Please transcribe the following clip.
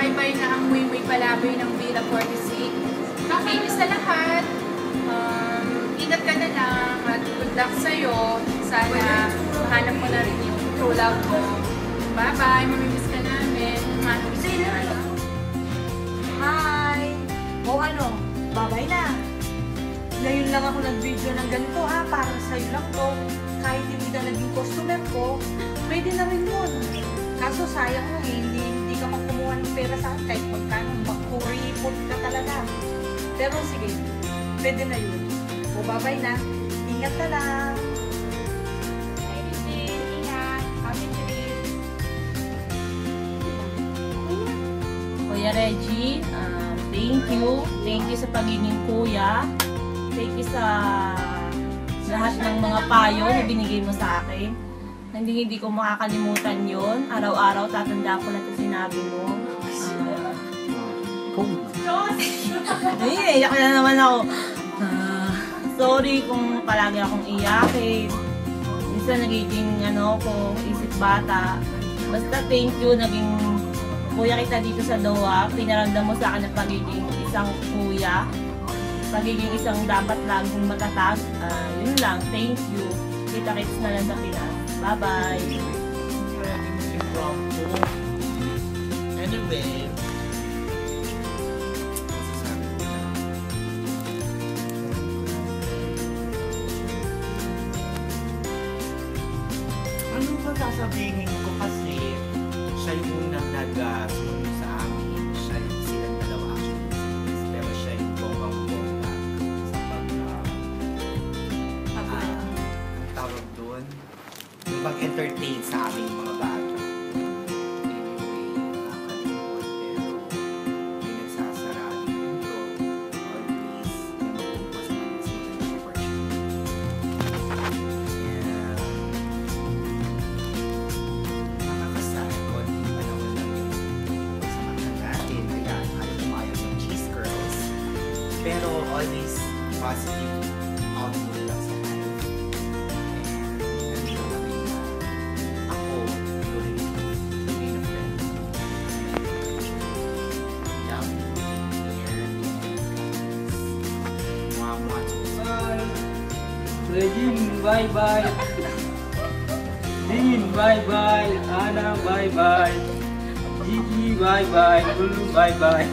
bye-bye na ang Muy Palaboy ng Villa 46. Kakinis sa lahat. Ingat ka na lang at good luck sa'yo. Sana mahanap mo na rin yung true love mo. Bye-bye. Mamimiss ka namin. Hi! O ano? Bye-bye na. Ngayon lang ako nag-video ng ganito ha. Para sa'yo lang to. Kahit hindi ka naging customer ko, pwede na rin yun. Kaso sayang mo hindi ka makumuha ng pera sa akin kahit magkano. Makuripot ka talaga. Pero sige, pwede na yun. O bye-bye na. Ingat ka lang. Ingat. Happy trip. Kuya Reggie, thank you. Thank you sa pagiging kuya. Thank you sa lahat ng mga payo na binigay mo sa akin. Hindi ko makakalimutan yon. Araw-araw tatanda ko lang ito sinabi mo. Iyak na naman ako. Sorry kung palagi akong iyakin. Minsan nagiging isip bata. Basta thank you, naging kuya kita dito sa Doha. Pinaramdam mo sa akin ang pagiging isang kuya. Pagiging isang dapat laging matatag. Yun lang, thank you. Kita-kits na lang sa Pinas. Bye-bye. Anyway, ano ba sasabihin ko kasi siya yung unang nag-sumunod sa amin. Siya yung silang dalawa actually. Pero siya yung bonggang-bongga sa ang tawag doon, yung mag-entertain sa aming mga bata. Anyway, nakakalimot pero may nagsasarado dito. Always, yung magpupo sa mga opportunity. Yeah. Nakakasal ko, hindi pa naman lang yung pagsamahan natin. Kaya ayaw pumayag ng cheese girls. Pero always positive outlook lang sa life. And nandito kami na ako, during being a friend. Love you, care, and guys. Mwah-mwah. Bye. Regine, bye-bye. Dean, bye-bye. Ana, bye-bye. Gigi, bye-bye. Lulu, bye-bye.